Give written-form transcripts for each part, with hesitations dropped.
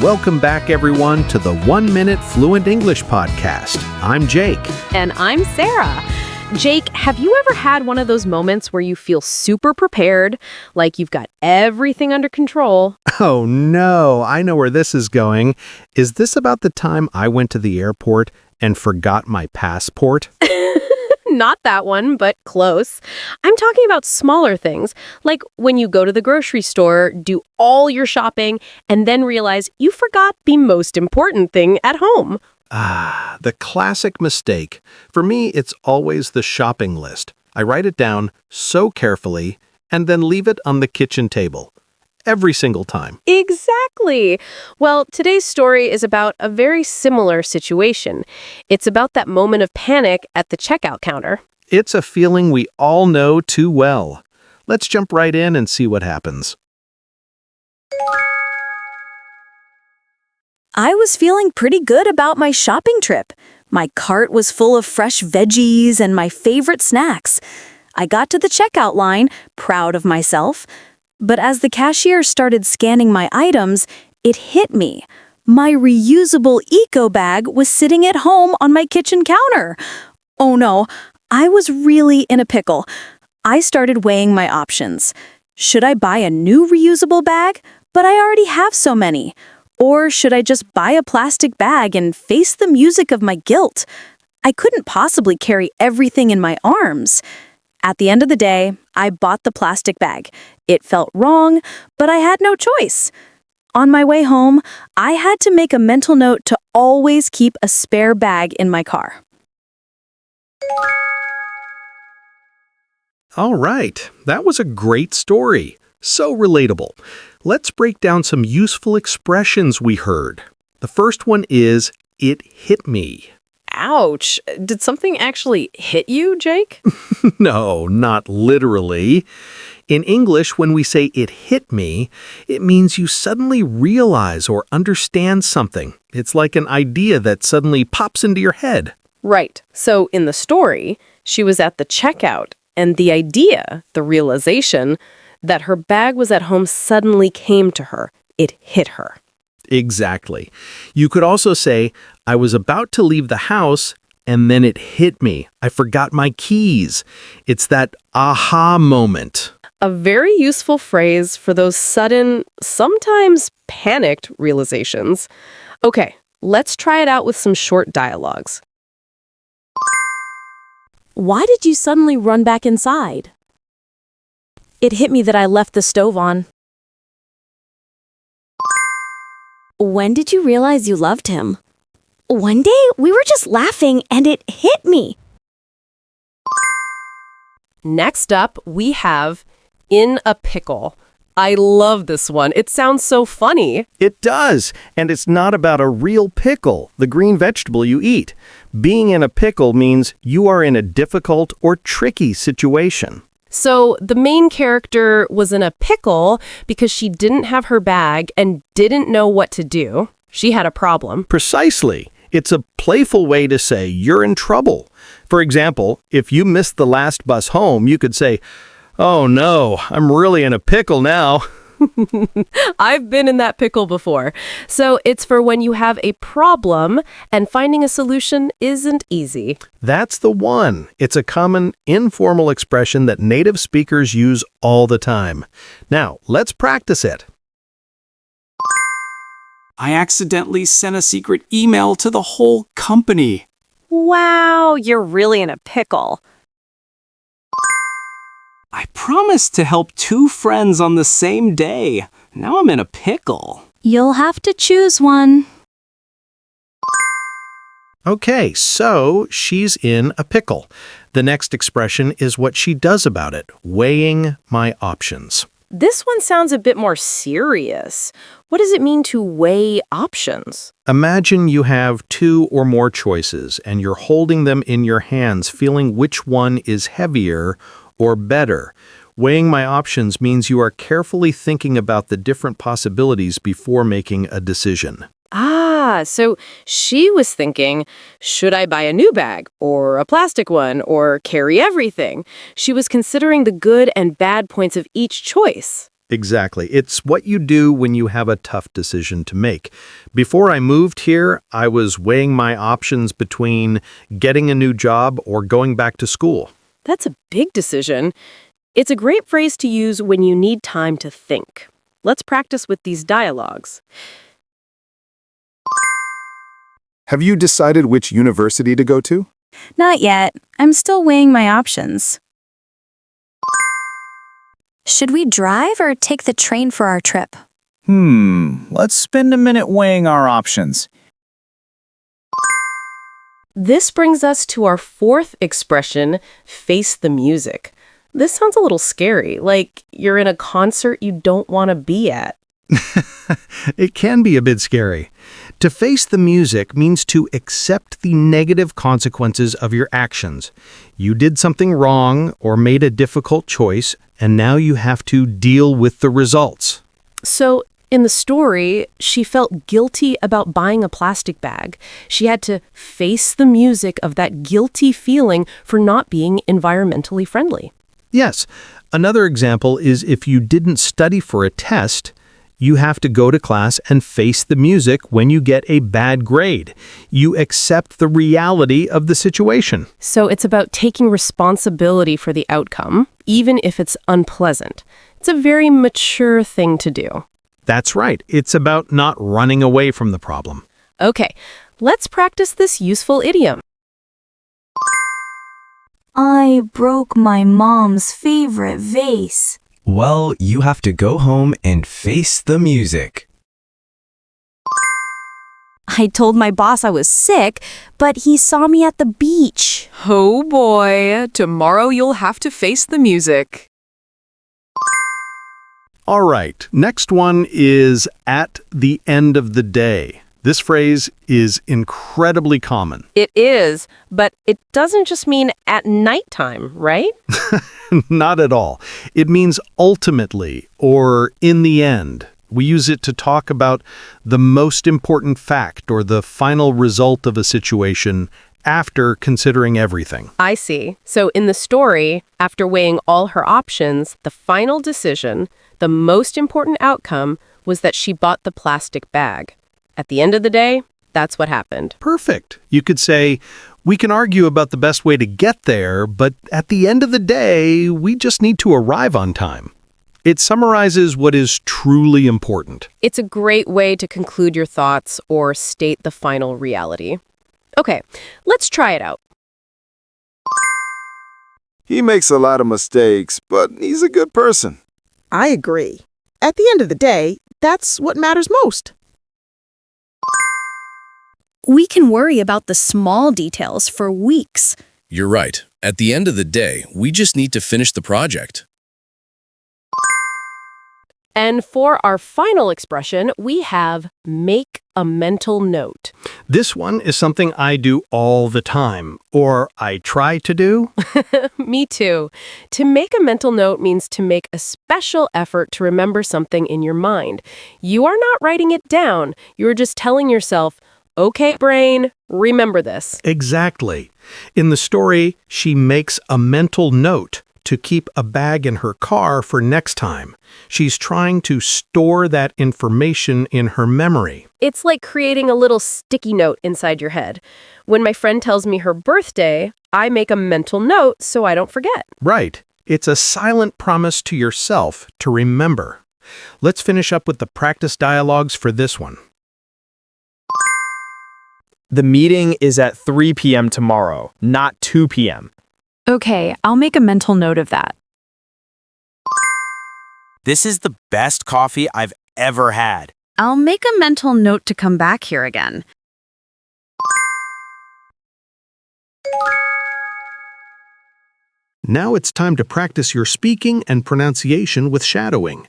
Welcome back, everyone, to the 1 Minute Fluent English Podcast. I'm Jake. And I'm Sarah. Jake, have you ever had one of those moments where you feel super prepared, like you've got everything under control? Oh no, I know where this is going. Is this about the time I went to the airport and forgot my passport? Not that one, but close. I'm talking about smaller things, like when you go to the grocery store, do all your shopping, and then realize you forgot the most important thing at home. The classic mistake. For me, it's always the shopping list. I write it down so carefully and then leave it on the kitchen table. Every single time. Exactly. Well, today's story is about a very similar situation. It's about that moment of panic at the checkout counter. It's a feeling we all know too well. Let's jump right in and see what happens. I was feeling pretty good about my shopping trip. My cart was full of fresh veggies and my favorite snacks. I got to the checkout line, proud of myself. But as the cashier started scanning my items, it hit me. My reusable eco bag was sitting at home on my kitchen counter. Oh no, I was really in a pickle. I started weighing my options. Should I buy a new reusable bag? But I already have so many. Or should I just buy a plastic bag and face the music of my guilt? I couldn't possibly carry everything in my arms. At the end of the day, I bought the plastic bag. It felt wrong, but I had no choice. On my way home, I had to make a mental note to always keep a spare bag in my car. All right, that was a great story. So relatable. Let's break down some useful expressions we heard. The first one is, it hit me. Ouch. Did something actually hit you, Jake? No, not literally. In English, when we say it hit me, it means you suddenly realize or understand something. It's like an idea that suddenly pops into your head. Right. So in the story, she was at the checkout, and the idea, the realization, that her bag was at home suddenly came to her. It hit her. Exactly. You could also say, I was about to leave the house, and then it hit me. I forgot my keys. It's that aha moment. A very useful phrase for those sudden, sometimes panicked realizations. Okay, let's try it out with some short dialogues. Why did you suddenly run back inside? It hit me that I left the stove on. When did you realize you loved him? One day we were just laughing and it hit me. Next up, we have in a pickle. I love this one. It sounds so funny. It does, and it's not about a real pickle, the green vegetable you eat. Being in a pickle means you are in a difficult or tricky situation. So the main character was in a pickle because she didn't have her bag and didn't know what to do. She had a problem. Precisely. It's a playful way to say you're in trouble. For example, if you missed the last bus home, you could say, oh no, I'm really in a pickle now. I've been in that pickle before. So it's for when you have a problem and finding a solution isn't easy. That's the one. It's a common, informal expression that native speakers use all the time. Now, let's practice it. I accidentally sent a secret email to the whole company. Wow, you're really in a pickle. I promised to help 2 friends on the same day. Now I'm in a pickle. You'll have to choose one. Okay, so she's in a pickle. The next expression is what she does about it, weighing my options. This one sounds a bit more serious. What does it mean to weigh options? Imagine you have 2 or more choices and you're holding them in your hands, feeling which one is heavier or better. Weighing my options means you are carefully thinking about the different possibilities before making a decision. So she was thinking, should I buy a new bag or a plastic one or carry everything? She was considering the good and bad points of each choice. Exactly. It's what you do when you have a tough decision to make. Before I moved here, I was weighing my options between getting a new job or going back to school. That's a big decision. It's a great phrase to use when you need time to think. Let's practice with these dialogues. Have you decided which university to go to? Not yet. I'm still weighing my options. Should we drive or take the train for our trip? Let's spend a minute weighing our options. This brings us to our fourth expression, face the music. This sounds a little scary, like you're in a concert you don't want to be at. It can be a bit scary. To face the music means to accept the negative consequences of your actions. You did something wrong or made a difficult choice, and now you have to deal with the results. So, in the story, she felt guilty about buying a plastic bag. She had to face the music of that guilty feeling for not being environmentally friendly. Yes, another example is if you didn't study for a test, you have to go to class and face the music when you get a bad grade. You accept the reality of the situation. So it's about taking responsibility for the outcome, even if it's unpleasant. It's a very mature thing to do. That's right. It's about not running away from the problem. Okay, let's practice this useful idiom. I broke my mom's favorite vase. Well, you have to go home and face the music. I told my boss I was sick, but he saw me at the beach. Oh boy, tomorrow you'll have to face the music. All right, next one is at the end of the day. This phrase is incredibly common. It is, but it doesn't just mean at nighttime, right? Not at all. It means ultimately or in the end. We use it to talk about the most important fact or the final result of a situation after considering everything. I see. So in the story, after weighing all her options, the final decision, the most important outcome, was that she bought the plastic bag. At the end of the day, that's what happened. Perfect. You could say, we can argue about the best way to get there, but at the end of the day, we just need to arrive on time. It summarizes what is truly important. It's a great way to conclude your thoughts or state the final reality. Okay, let's try it out. He makes a lot of mistakes, but he's a good person. I agree. At the end of the day, that's what matters most. We can worry about the small details for weeks. You're right. At the end of the day, we just need to finish the project. And for our final expression, we have make a mental note. This one is something I do all the time, or I try to do. Me too. To make a mental note means to make a special effort to remember something in your mind. You are not writing it down. You're just telling yourself, okay, brain, remember this. Exactly. In the story, she makes a mental note to keep a bag in her car for next time. She's trying to store that information in her memory. It's like creating a little sticky note inside your head. When my friend tells me her birthday, I make a mental note so I don't forget. Right. It's a silent promise to yourself to remember. Let's finish up with the practice dialogues for this one. The meeting is at 3 p.m. tomorrow, not 2 p.m. Okay, I'll make a mental note of that. This is the best coffee I've ever had. I'll make a mental note to come back here again. Now it's time to practice your speaking and pronunciation with shadowing.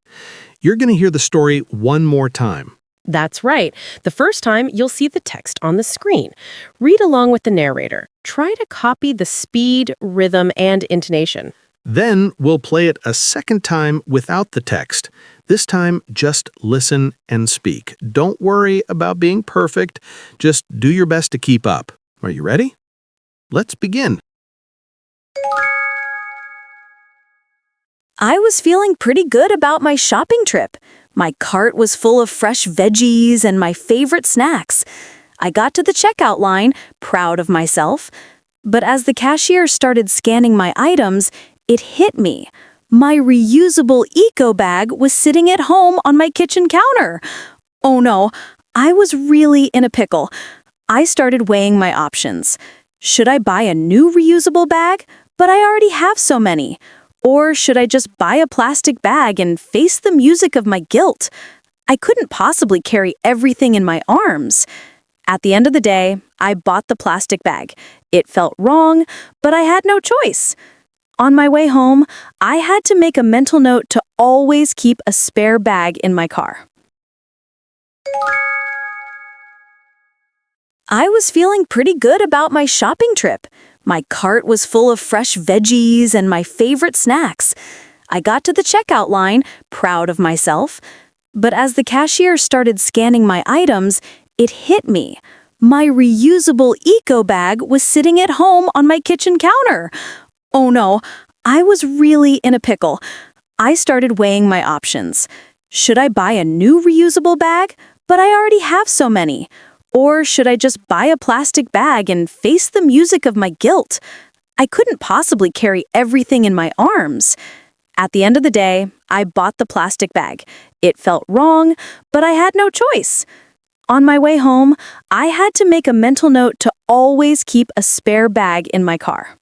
You're going to hear the story one more time. That's right. The first time, you'll see the text on the screen. Read along with the narrator. Try to copy the speed, rhythm, and intonation. Then we'll play it a second time without the text. This time, just listen and speak. Don't worry about being perfect. Just do your best to keep up. Are you ready? Let's begin. I was feeling pretty good about my shopping trip. My cart was full of fresh veggies and my favorite snacks. I got to the checkout line, proud of myself. But as the cashier started scanning my items, it hit me. My reusable eco bag was sitting at home on my kitchen counter. Oh no, I was really in a pickle. I started weighing my options. Should I buy a new reusable bag? But I already have so many. Or should I just buy a plastic bag and face the music of my guilt? I couldn't possibly carry everything in my arms. At the end of the day, I bought the plastic bag. It felt wrong, but I had no choice. On my way home, I had to make a mental note to always keep a spare bag in my car. I was feeling pretty good about my shopping trip. My cart was full of fresh veggies and my favorite snacks. I got to the checkout line, proud of myself. But as the cashier started scanning my items, it hit me. My reusable eco bag was sitting at home on my kitchen counter. Oh no, I was really in a pickle. I started weighing my options. Should I buy a new reusable bag? But I already have so many. Or should I just buy a plastic bag and face the music of my guilt? I couldn't possibly carry everything in my arms. At the end of the day, I bought the plastic bag. It felt wrong, but I had no choice. On my way home, I had to make a mental note to always keep a spare bag in my car.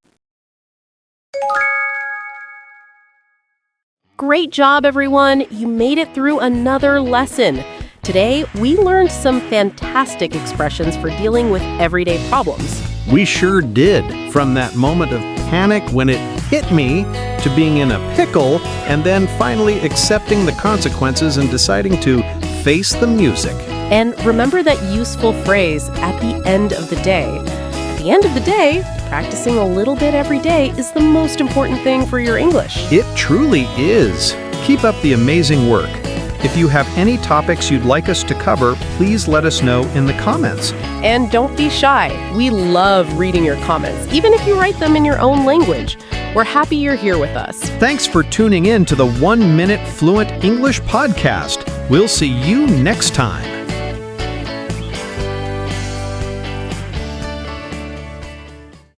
Great job, everyone! You made it through another lesson. Today, we learned some fantastic expressions for dealing with everyday problems. We sure did. From that moment of panic when it hit me to being in a pickle and then finally accepting the consequences and deciding to face the music. And remember that useful phrase, at the end of the day. At the end of the day, practicing a little bit every day is the most important thing for your English. It truly is. Keep up the amazing work. If you have any topics you'd like us to cover, please let us know in the comments. And don't be shy. We love reading your comments, even if you write them in your own language. We're happy you're here with us. Thanks for tuning in to the 1 Minute Fluent English podcast. We'll see you next time.